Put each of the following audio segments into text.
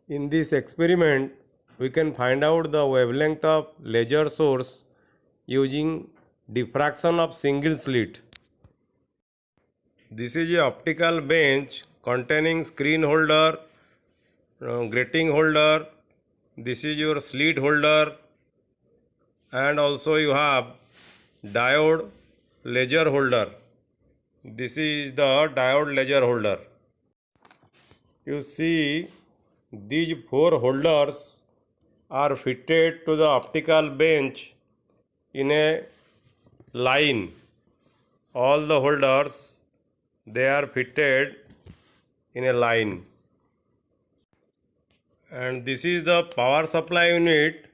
In this experiment, we can find out the wavelength of laser source using diffraction of single slit. This is a optical bench containing screen holder, grating holder. This is your slit holder, and also you have diode laser holder. This is the diode laser holder. You see, these four holders are fitted to the optical bench in a line. All the holders, they are fitted in a line. And this is the power supply unit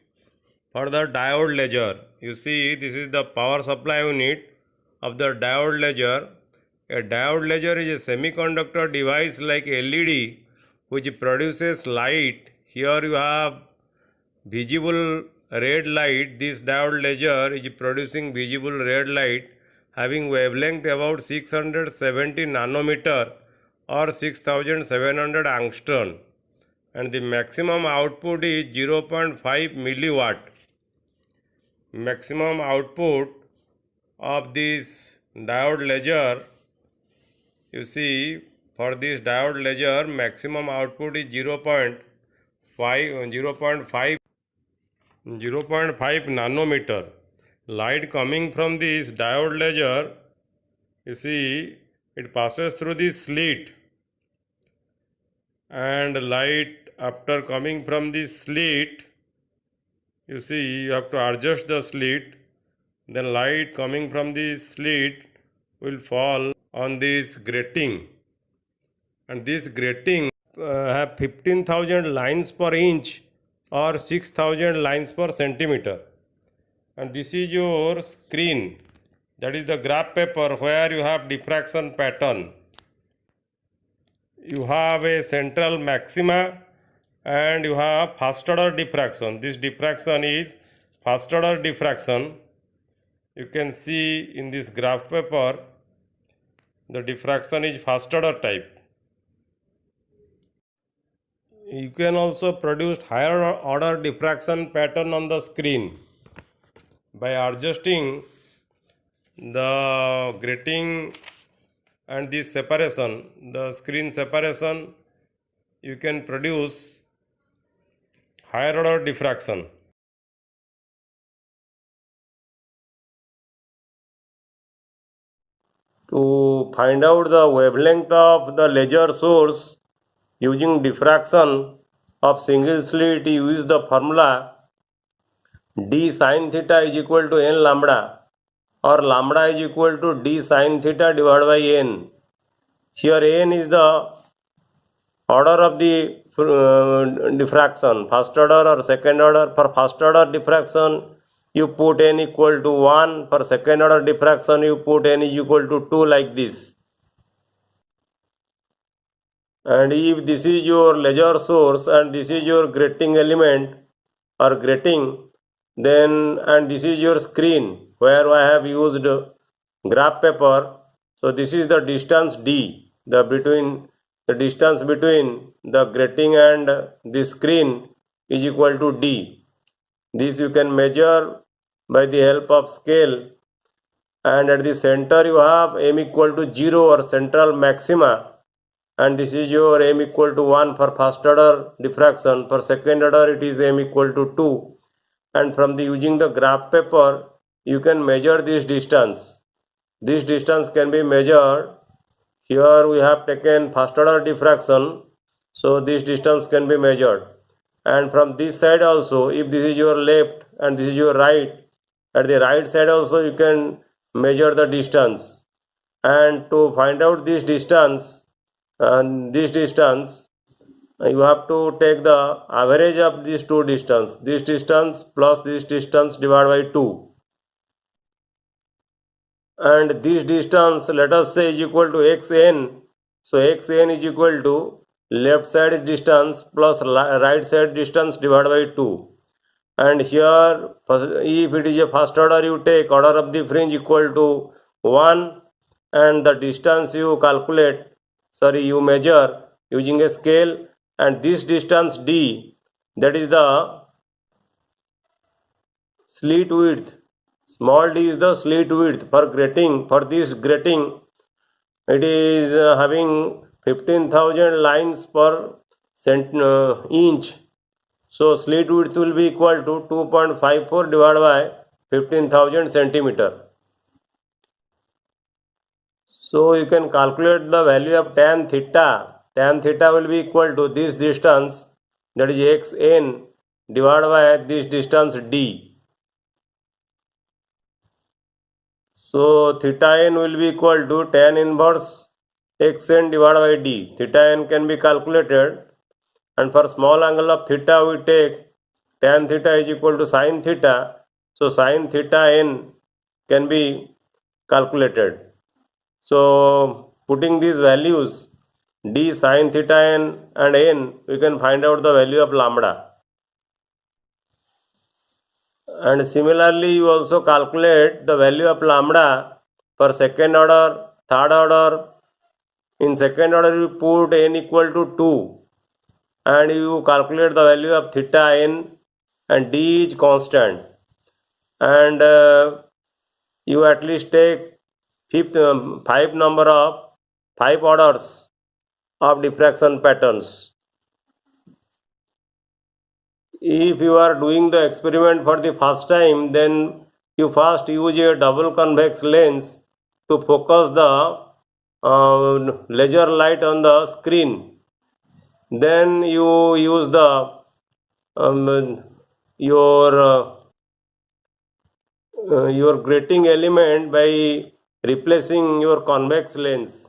for the diode laser. You see, this is the power supply unit of the diode laser. A diode laser is a semiconductor device like LED which produces light. Here you have visible red light. This diode laser is producing visible red light having wavelength about 670 nanometer or 6700 angstrom, and the maximum output is 0.5 milliwatt. Maximum output of this diode laser, you see, for this diode laser maximum output is 0.5 nanometer. Light coming from this diode laser, you see, it passes through this slit, and light after coming from this slit, you see, you have to adjust the slit, then light coming from this slit will fall on this grating, and this grating have 15,000 lines per inch or 6,000 lines per centimeter. And this is your screen, that is the graph paper where you have diffraction pattern. You have a central maxima and you have first order diffraction. This diffraction is first order diffraction. You can see in this graph paper the diffraction is first order type. You can also produce higher order diffraction pattern on the screen by adjusting the grating and this separation, the screen separation. You can produce higher order diffraction. To find out the wavelength of the laser source using diffraction of single slit, you use the formula d sin theta is equal to n lambda, or lambda is equal to d sin theta divided by n. Here n is the order of the diffraction, first order or second order. For first order diffraction you put n equal to 1, for second order diffraction you put n is equal to 2, like this. And if this is your laser source and this is your grating element or grating, then, and this is your screen where I have used graph paper, so this is the distance d, the distance between the grating and the screen is equal to d. This you can measure by the help of scale, and at the center you have m equal to 0 or central maxima, and this is your m equal to 1 for first order diffraction. For second order it is m equal to 2, and from the using the graph paper you can measure this distance. This distance can be measured. Here we have taken first order diffraction, so this distance can be measured. And from this side also, if this is your left and this is your right, at the right side also you can measure the distance. And to find out this distance, you have to take the average of these two distance, this distance plus this distance divided by 2. And this distance, let us say, is equal to xn. So xn is equal to left side distance plus right side distance divided by 2. And here, if it is a first order, you take order of the fringe equal to 1, and the distance you calculate, you measure using a scale, and this distance d, that is the slit width. Small d is the slit width for grating. For this grating, it is having 15,000 lines per inch. So slit width will be equal to 2.54 divided by 15,000 centimeter. So you can calculate the value of tan theta. Tan theta will be equal to this distance, that is xn, divided by this distance d. So theta n will be equal to tan inverse xn divided by d. Theta n can be calculated, and for small angle of theta we take tan theta is equal to sin theta. So sin theta n can be calculated. So putting these values d sin theta n and n, we can find out the value of lambda. And similarly, you also calculate the value of lambda for second order, third order. In second order, you put n equal to 2 and you calculate the value of theta n, and d is constant. And you at least take five orders of diffraction patterns. If you are doing the experiment for the first time, then you first use a double convex lens to focus the laser light on the screen. Then you use the your grating element by replacing your convex lens.